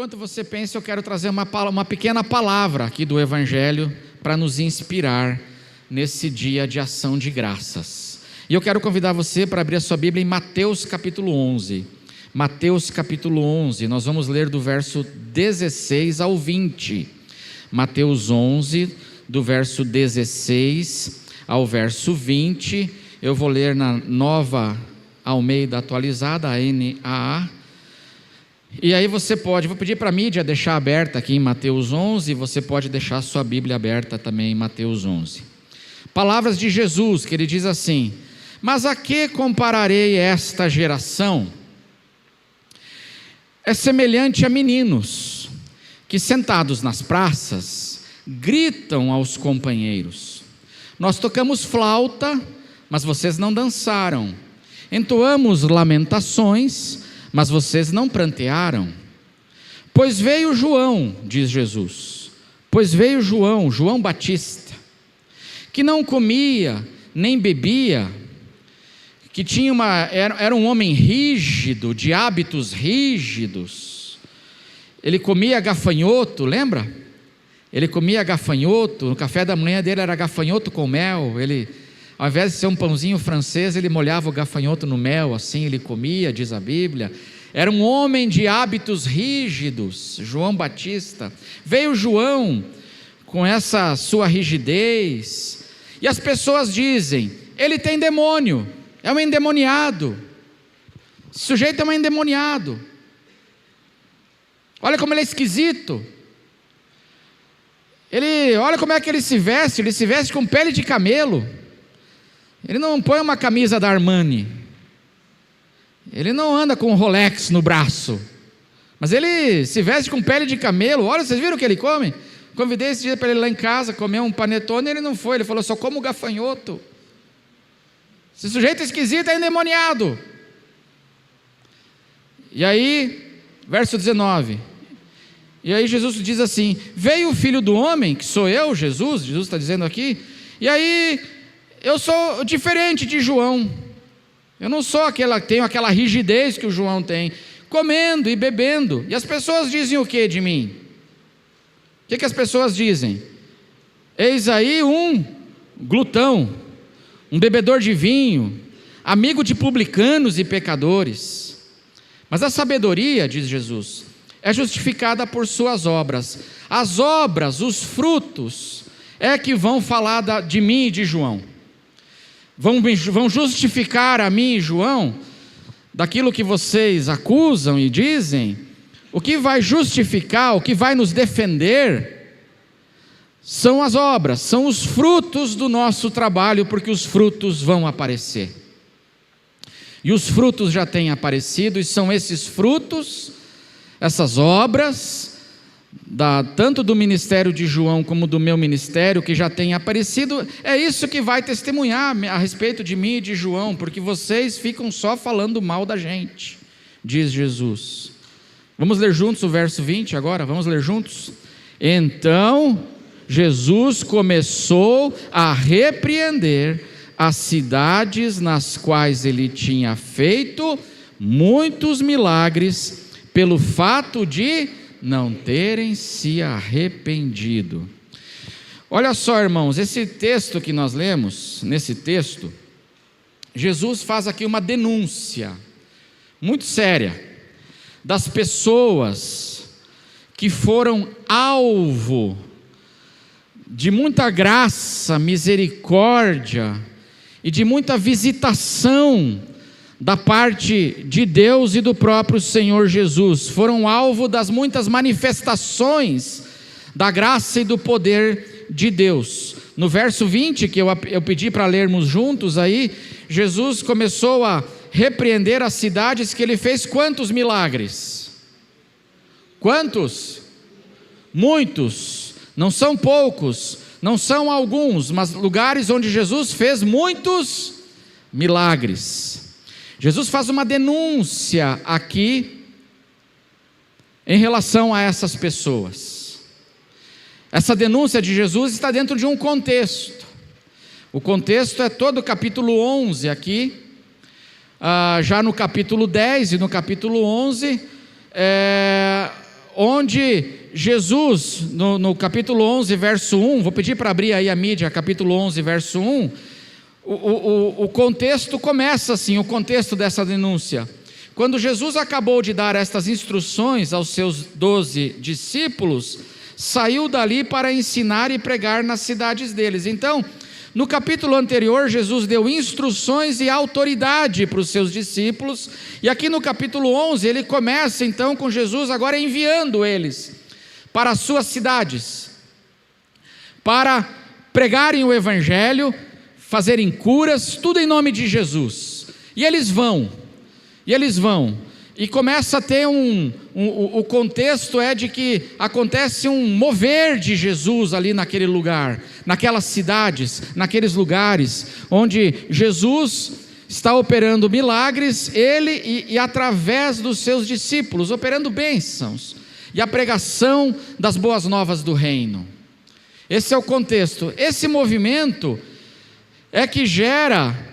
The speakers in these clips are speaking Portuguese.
Enquanto você pensa, eu quero trazer uma pequena palavra aqui do Evangelho para nos inspirar nesse dia de ação de graças. E eu quero convidar você para abrir a sua Bíblia em Mateus capítulo 11. Mateus capítulo 11, nós vamos ler do verso 16 ao 20. Mateus 11, do verso 16 ao verso 20. Eu vou ler na Nova Almeida Atualizada, a NAA. E aí você pode, vou pedir para a mídia deixar aberta aqui em Mateus 11, você pode deixar a sua Bíblia aberta também em Mateus 11. Palavras de Jesus, que ele diz assim: mas a que compararei esta geração? É semelhante a meninos, que sentados nas praças, gritam aos companheiros: nós tocamos flauta, mas vocês não dançaram, entoamos lamentações, mas vocês não prantearam. Pois veio João, diz Jesus, pois veio João Batista, que não comia nem bebia, que tinha era um homem rígido, de hábitos rígidos. Ele comia gafanhoto, lembra? Ele comia gafanhoto, no café da manhã dele era gafanhoto com mel. Ele, ao invés de ser um pãozinho francês, ele molhava o gafanhoto no mel, assim ele comia, diz a Bíblia. Era um homem de hábitos rígidos, João Batista. Veio João com essa sua rigidez, e as pessoas dizem: ele tem demônio, é um endemoniado, esse sujeito é um endemoniado, olha como ele é esquisito, olha como é que ele se veste com pele de camelo, ele não põe uma camisa da Armani, ele não anda com um Rolex no braço, mas ele se veste com pele de camelo. Olha, vocês viram o que ele come? Convidei esse dia para ele ir lá em casa comer um panetone e ele não foi, ele falou: só como gafanhoto. Esse sujeito esquisito é endemoniado. E aí, verso 19, e aí Jesus diz assim: veio o Filho do Homem, que sou eu, Jesus está dizendo aqui, e aí eu sou diferente de João, eu não sou tenho aquela rigidez que o João tem, comendo e bebendo. E as pessoas dizem o que de mim? O que as pessoas dizem? Eis aí um glutão, um bebedor de vinho, amigo de publicanos e pecadores. Mas a sabedoria, diz Jesus, é justificada por suas obras. As obras, os frutos, é que vão falar de mim e de João. Vão justificar a mim e João daquilo que vocês acusam e dizem. O que vai justificar, o que vai nos defender, são as obras, são os frutos do nosso trabalho, porque os frutos vão aparecer. E os frutos já têm aparecido, e são esses frutos, essas obras, tanto do ministério de João como do meu ministério, que já tem aparecido, é isso que vai testemunhar a respeito de mim e de João, porque vocês ficam só falando mal da gente, diz Jesus. Vamos ler juntos o verso 20 agora? Vamos ler juntos? Então Jesus começou a repreender as cidades nas quais ele tinha feito muitos milagres, pelo fato de não terem se arrependido. Olha só, irmãos, esse texto que nós lemos, nesse texto, Jesus faz aqui uma denúncia muito séria das pessoas que foram alvo de muita graça, misericórdia e de muita visitação da parte de Deus e do próprio Senhor Jesus. Foram alvo das muitas manifestações da graça e do poder de Deus. No verso 20, que eu pedi para lermos juntos aí, Jesus começou a repreender as cidades que ele fez quantos milagres? Quantos? Muitos, não são poucos, não são alguns, mas lugares onde Jesus fez muitos milagres. Jesus faz uma denúncia aqui em relação a essas pessoas. Essa denúncia de Jesus está dentro de um contexto. O contexto é todo o capítulo 11 aqui, já no capítulo 10 e no capítulo 11, onde Jesus, no capítulo 11, verso 1, vou pedir para abrir aí a mídia, capítulo 11, verso 1, o contexto começa assim, o contexto dessa denúncia. Quando Jesus acabou de dar estas instruções aos seus 12 discípulos, saiu dali para ensinar e pregar nas cidades deles. Então, no capítulo anterior, Jesus deu instruções e autoridade para os seus discípulos, e aqui no capítulo 11, ele começa então com Jesus agora enviando eles para as suas cidades, para pregarem o evangelho, fazerem curas, tudo em nome de Jesus. E eles vão, e começa a ter o contexto é de que acontece um mover de Jesus ali naquele lugar, naquelas cidades, naqueles lugares, onde Jesus está operando milagres, ele e através dos seus discípulos, operando bênçãos, e a pregação das boas novas do reino. Esse é o contexto. Esse movimento é que gera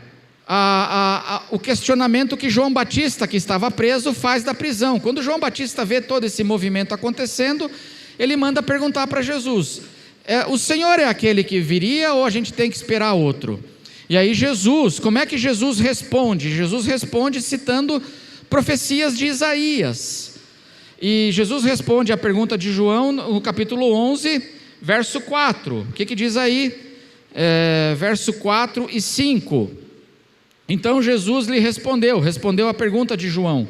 o questionamento que João Batista, que estava preso, faz da prisão. Quando João Batista vê todo esse movimento acontecendo, ele manda perguntar para Jesus: o Senhor é aquele que viria ou a gente tem que esperar outro? E aí Jesus, como é que Jesus responde? Jesus responde citando profecias de Isaías. E Jesus responde à pergunta de João no capítulo 11, verso 4. O que diz aí? Verso 4 e 5. Então Jesus lhe respondeu a pergunta de João: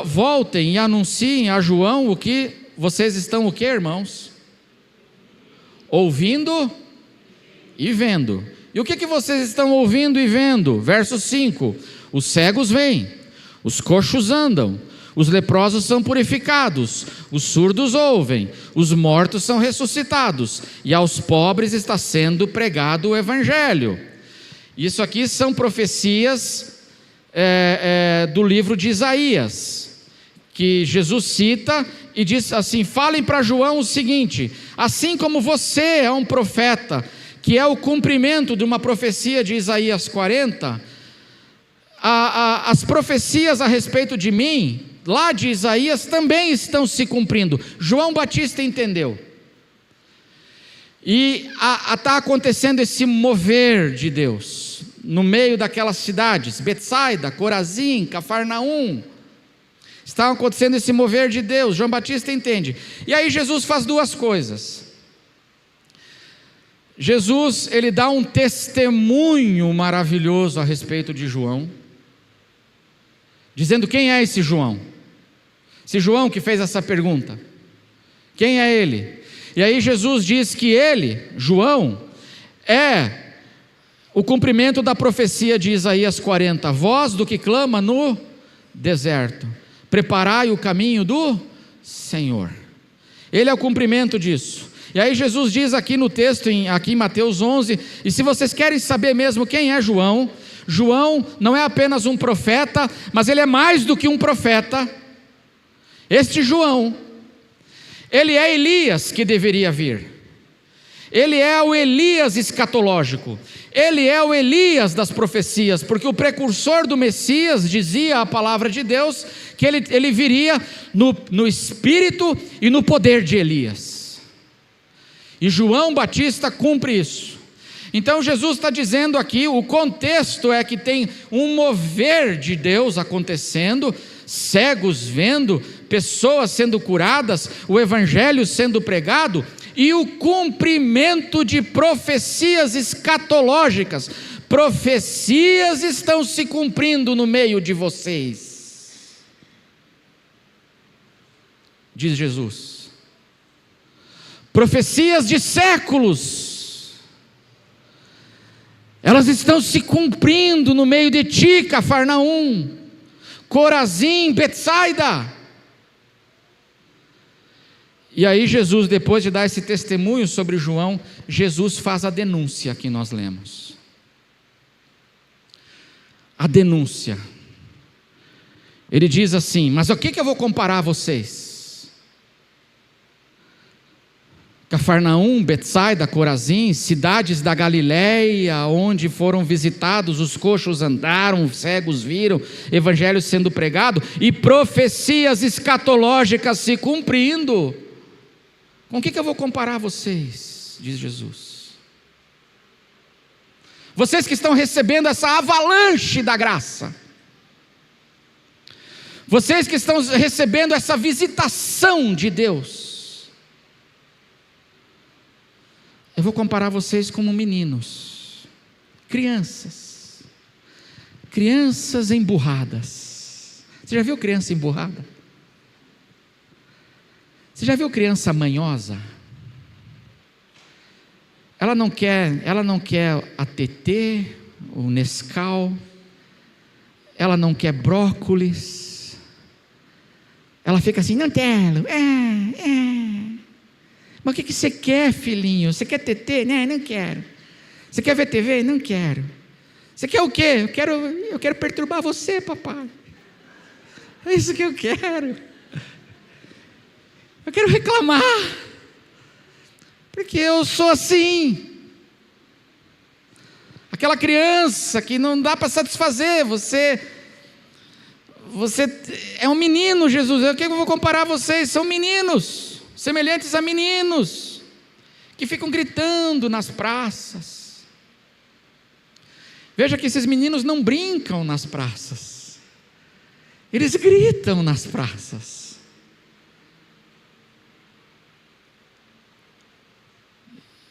voltem e anunciem a João o que vocês estão, o que, irmãos? Ouvindo e vendo. E o que vocês estão ouvindo e vendo? Verso 5: os cegos veem, os coxos andam, os leprosos são purificados, os surdos ouvem, os mortos são ressuscitados, e aos pobres está sendo pregado o evangelho. Isso aqui são profecias do livro de Isaías, que Jesus cita e diz assim: falem para João o seguinte: assim como você é um profeta, que é o cumprimento de uma profecia de Isaías 40, as profecias a respeito de mim, lá de Isaías, também estão se cumprindo. João Batista entendeu. E está acontecendo esse mover de Deus no meio daquelas cidades, Betsaida, Corazim, Cafarnaum. Está acontecendo esse mover de Deus. João Batista entende. E aí Jesus faz duas coisas. Jesus, ele dá um testemunho maravilhoso a respeito de João, dizendo quem é esse João. Esse João que fez essa pergunta, quem é ele? E aí Jesus diz que ele, João, é o cumprimento da profecia de Isaías 40, voz do que clama no deserto, preparai o caminho do Senhor. Ele é o cumprimento disso. E aí Jesus diz aqui no texto, aqui em Mateus 11, e se vocês querem saber mesmo quem é João, João não é apenas um profeta, mas ele é mais do que um profeta. Este João, ele é Elias que deveria vir. Ele é o Elias escatológico. Ele é o Elias das profecias, porque o precursor do Messias, dizia a palavra de Deus, que ele viria no espírito e no poder de Elias. E João Batista cumpre isso. Então Jesus está dizendo aqui, o contexto é que tem um mover de Deus acontecendo, cegos vendo, pessoas sendo curadas, o evangelho sendo pregado, e o cumprimento de profecias escatológicas. Profecias estão se cumprindo no meio de vocês, diz Jesus. Profecias de séculos, elas estão se cumprindo no meio de ti, Cafarnaum, Corazim, Betsaida. E aí Jesus, depois de dar esse testemunho sobre João, Jesus faz a denúncia que nós lemos. A denúncia. Ele diz assim: mas o que eu vou comparar a vocês? Cafarnaum, Betsaida, Corazim, cidades da Galileia, onde foram visitados, os coxos andaram, os cegos viram, evangelho sendo pregado e profecias escatológicas se cumprindo. Com o que eu vou comparar vocês? Diz Jesus. Vocês que estão recebendo essa avalanche da graça, vocês que estão recebendo essa visitação de Deus, eu vou comparar vocês como meninos, crianças emburradas. Você já viu criança emburrada? Você já viu criança manhosa? Ela não quer a TT, o Nescau, ela não quer brócolis, ela fica assim, não quero, Mas o que você quer, filhinho? Você quer TT? Não quero. Você quer ver TV? Não quero. Você quer o quê? Eu quero perturbar você, papai. É isso que eu quero. Eu quero reclamar. Porque eu sou assim. Aquela criança que não dá para satisfazer. Você é um menino, Jesus. O que eu vou comparar vocês? São meninos, semelhantes a meninos, que ficam gritando nas praças. Veja que esses meninos não brincam nas praças, eles gritam nas praças.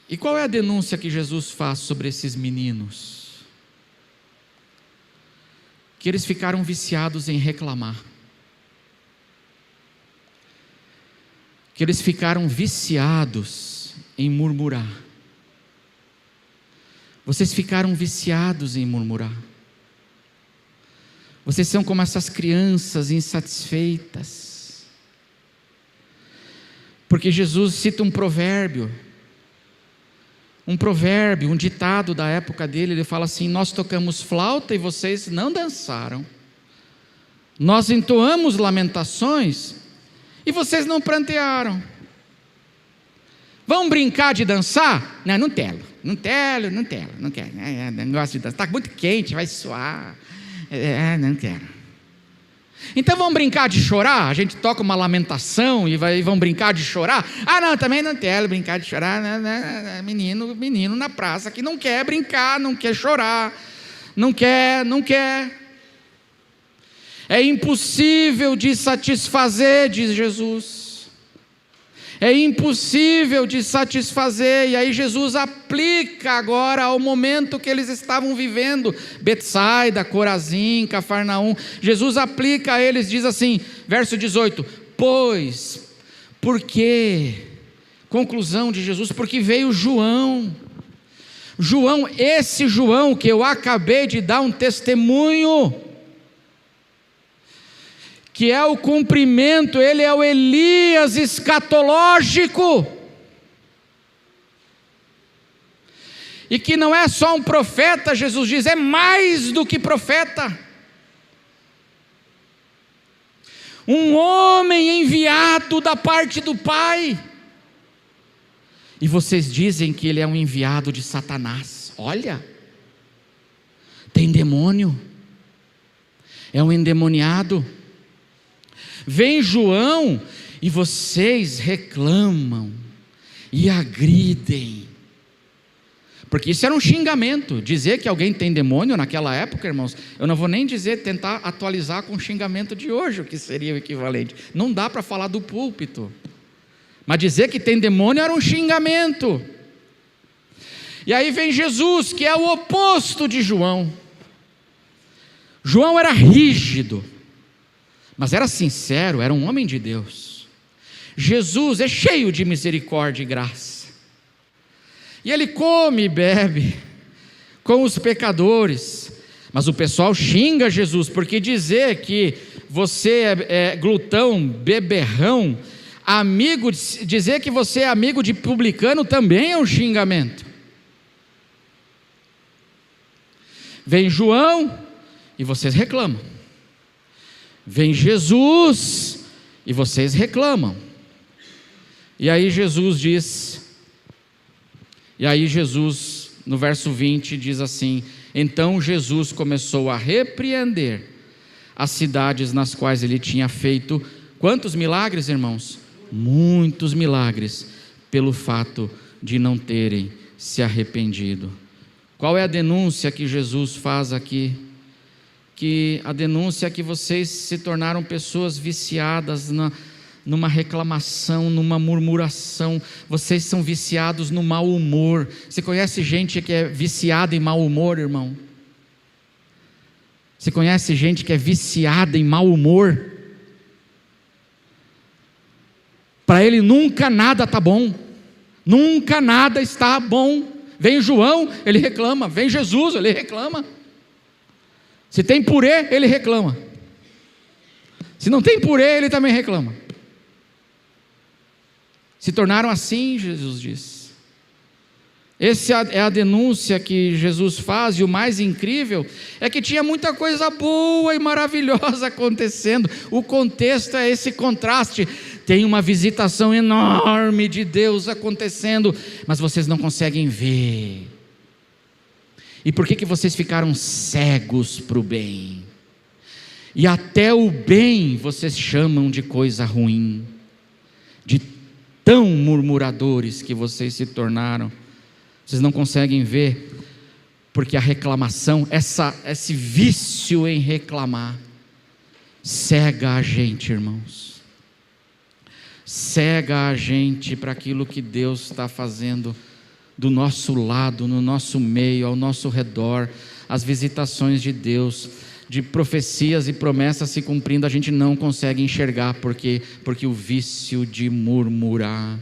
E qual é a denúncia que Jesus faz sobre esses meninos? Que eles ficaram viciados em reclamar. Que eles ficaram viciados em murmurar. Vocês ficaram viciados em murmurar. Vocês são como essas crianças insatisfeitas. Porque Jesus cita um provérbio, um ditado da época dele. Ele fala assim: nós tocamos flauta e vocês não dançaram. Nós entoamos lamentações e vocês não prantearam. Vão brincar de dançar? Não quero. Não quero. Não gosto de dançar. Está muito quente, vai suar. Não quero. Então vão brincar de chorar? A gente toca uma lamentação e vão brincar de chorar? Não, também não quero brincar de chorar. Menino na praça que não quer brincar, não quer chorar, não quer. É impossível de satisfazer, diz Jesus. É impossível de satisfazer. E aí Jesus aplica agora ao momento que eles estavam vivendo. Betsaida, Corazim, Cafarnaum. Jesus aplica a eles, diz assim, verso 18: porque, conclusão de Jesus, porque veio João, esse João que eu acabei de dar um testemunho, que é o cumprimento, ele é o Elias escatológico, e que não é só um profeta, Jesus diz, é mais do que profeta, um homem enviado da parte do Pai. E vocês dizem que ele é um enviado de Satanás. Olha, tem demônio, é um endemoniado. Vem João e vocês reclamam e agridem, porque isso era um xingamento. Dizer que alguém tem demônio naquela época, irmãos, eu não vou nem tentar atualizar com o xingamento de hoje, o que seria o equivalente. Não dá para falar do púlpito, mas dizer que tem demônio era um xingamento. E aí vem Jesus, que é o oposto de João. João era rígido, mas era sincero, era um homem de Deus. Jesus é cheio de misericórdia e graça, e ele come e bebe com os pecadores. Mas o pessoal xinga Jesus, porque dizer que você é glutão, beberrão, dizer que você é amigo de publicano também é um xingamento. Vem João e vocês reclamam. Vem Jesus e vocês reclamam. E aí Jesus diz: E aí Jesus, no verso 20, diz assim: então Jesus começou a repreender as cidades nas quais ele tinha feito quantos milagres, irmãos? Muitos milagres, pelo fato de não terem se arrependido. Qual é a denúncia que Jesus faz aqui? Que a denúncia é que vocês se tornaram pessoas viciadas numa reclamação, numa murmuração. Vocês são viciados no mau humor. Você conhece gente que é viciada em mau humor, irmão? Você conhece gente que é viciada em mau humor? Para ele nunca nada está bom, nunca nada está bom. Vem João, ele reclama. Vem Jesus, ele reclama. Se tem purê, ele reclama. Se não tem purê, ele também reclama. Se tornaram assim, Jesus diz. Essa é a denúncia que Jesus faz, e o mais incrível é que tinha muita coisa boa e maravilhosa acontecendo. O contexto é esse contraste. Tem uma visitação enorme de Deus acontecendo, mas vocês não conseguem ver. E por que vocês ficaram cegos para o bem? E até o bem vocês chamam de coisa ruim, de tão murmuradores que vocês se tornaram. Vocês não conseguem ver, porque a reclamação, esse vício em reclamar, cega a gente, irmãos. Cega a gente para aquilo que Deus está fazendo do nosso lado, no nosso meio, ao nosso redor, as visitações de Deus, de profecias e promessas se cumprindo, a gente não consegue enxergar, porque o vício de murmurar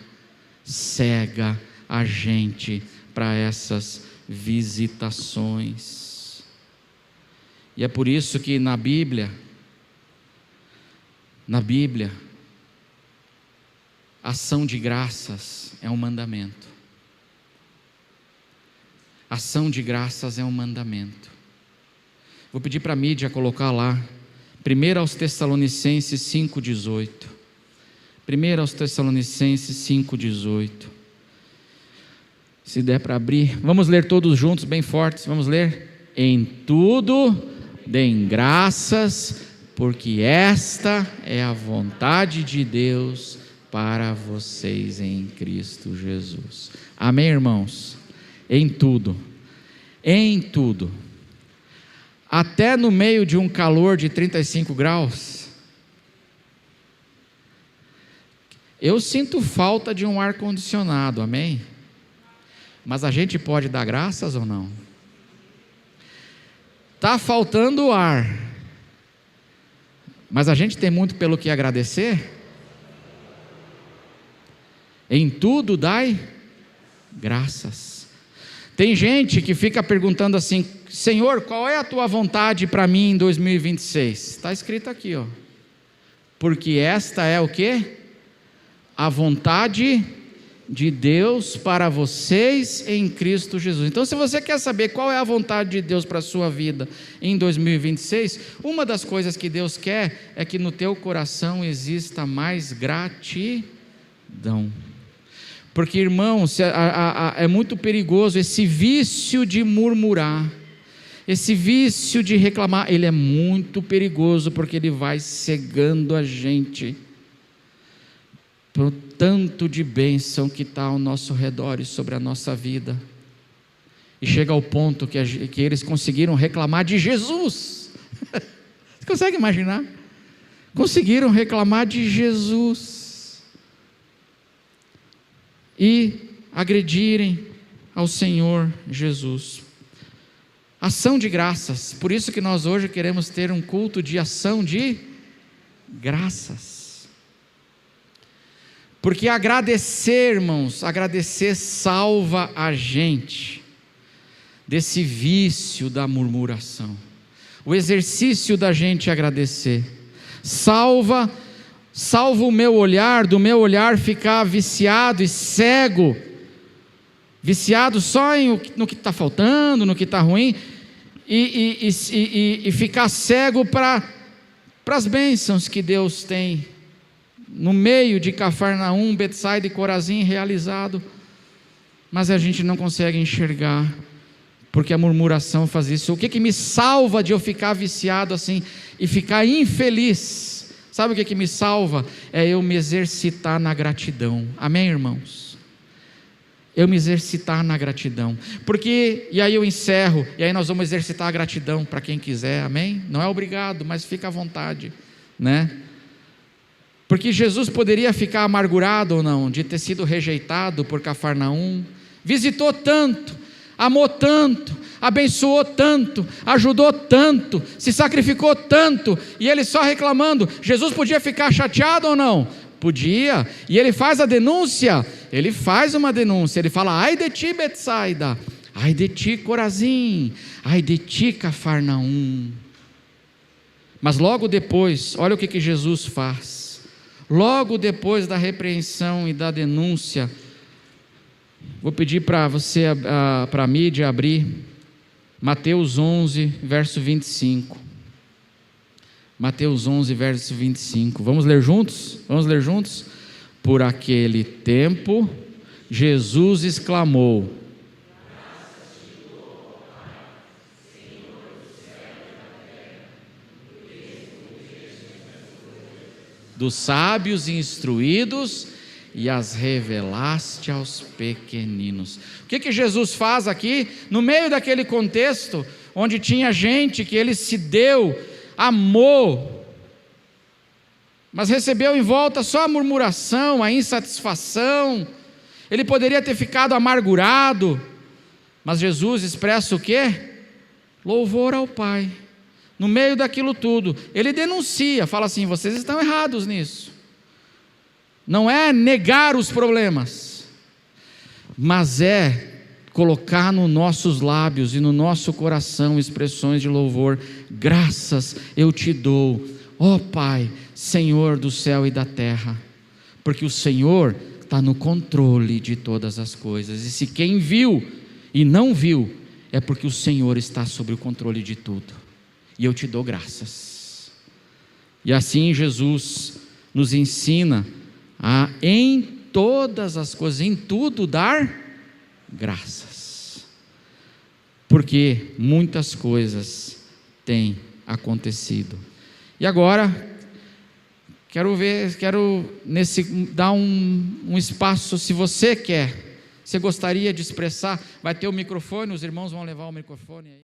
cega a gente para essas visitações. E é por isso que na Bíblia, ação de graças é um mandamento. Ação de graças é um mandamento. Vou pedir para a mídia colocar lá, 1 aos Tessalonicenses 5,18. 1 aos Tessalonicenses 5,18. Se der para abrir, vamos ler todos juntos, bem fortes, vamos ler. Em tudo deem graças, porque esta é a vontade de Deus para vocês em Cristo Jesus. Amém, irmãos? Em tudo, até no meio de um calor de 35 graus, eu sinto falta de um ar-condicionado, amém? Mas a gente pode dar graças ou não? Está faltando ar, mas a gente tem muito pelo que agradecer? Em tudo dai graças. Tem gente que fica perguntando assim: Senhor, qual é a tua vontade para mim em 2026? Está escrito aqui, ó. Porque esta é o quê? A vontade de Deus para vocês em Cristo Jesus. Então, se você quer saber qual é a vontade de Deus para a sua vida em 2026, uma das coisas que Deus quer é que no teu coração exista mais gratidão. Porque, irmãos, é muito perigoso esse vício de murmurar, esse vício de reclamar. Ele é muito perigoso, porque ele vai cegando a gente para o tanto de bênção que está ao nosso redor e sobre a nossa vida. E chega ao ponto que eles conseguiram reclamar de Jesus. Você consegue imaginar? Conseguiram reclamar de Jesus e agredirem ao Senhor Jesus. Ação de graças. Por isso que nós hoje queremos ter um culto de ação de graças. Porque agradecer, irmãos, agradecer salva a gente desse vício da murmuração. O exercício da gente agradecer salva o meu olhar, do meu olhar ficar viciado e cego, viciado só no que está faltando, no que está ruim, e ficar cego para as bênçãos que Deus tem no meio de Cafarnaum, Betsaida e Corazim realizado. mas a gente não consegue enxergar, porque a murmuração faz isso. O que me salva de eu ficar viciado assim e ficar infeliz? Sabe o que me salva? É eu me exercitar na gratidão. Amém, irmãos? Eu me exercitar na gratidão. Porque, e aí eu encerro, e aí nós vamos exercitar a gratidão para quem quiser, amém? Não é obrigado, mas fica à vontade, né? Porque Jesus poderia ficar amargurado ou não, de ter sido rejeitado por Cafarnaum. Visitou tanto, amou tanto, abençoou tanto, ajudou tanto, se sacrificou tanto, e ele só reclamando. Jesus podia ficar chateado ou não? Podia. E ele faz a denúncia, ele faz uma denúncia, ele fala: ai de ti, Betsaida, ai de ti, Corazim, ai de ti, Cafarnaum. Mas logo depois, olha o que Jesus faz. Logo depois da repreensão e da denúncia, vou pedir para você, para a mídia abrir, Mateus 11, verso 25. Mateus 11, verso 25. Vamos ler juntos? Vamos ler juntos? Por aquele tempo, Jesus exclamou: dos sábios instruídos, e as revelaste aos pequeninos. O que Jesus faz aqui, no meio daquele contexto, onde tinha gente que ele se deu, amou, mas recebeu em volta só a murmuração, a insatisfação. Ele poderia ter ficado amargurado, mas Jesus expressa o quê? Louvor ao Pai. No meio daquilo tudo, ele denuncia, fala assim: vocês estão errados nisso. Não é negar os problemas, mas é colocar nos nossos lábios e no nosso coração expressões de louvor. Graças eu te dou, ó Pai, Senhor do céu e da terra, porque o Senhor está no controle de todas as coisas. E se quem viu e não viu, é porque o Senhor está sobre o controle de tudo. E eu te dou graças. E assim Jesus nos ensina a, em todas as coisas, em tudo, dar graças, porque muitas coisas têm acontecido. E agora quero dar um espaço. Se você gostaria de expressar, vai ter o microfone, os irmãos vão levar o microfone aí.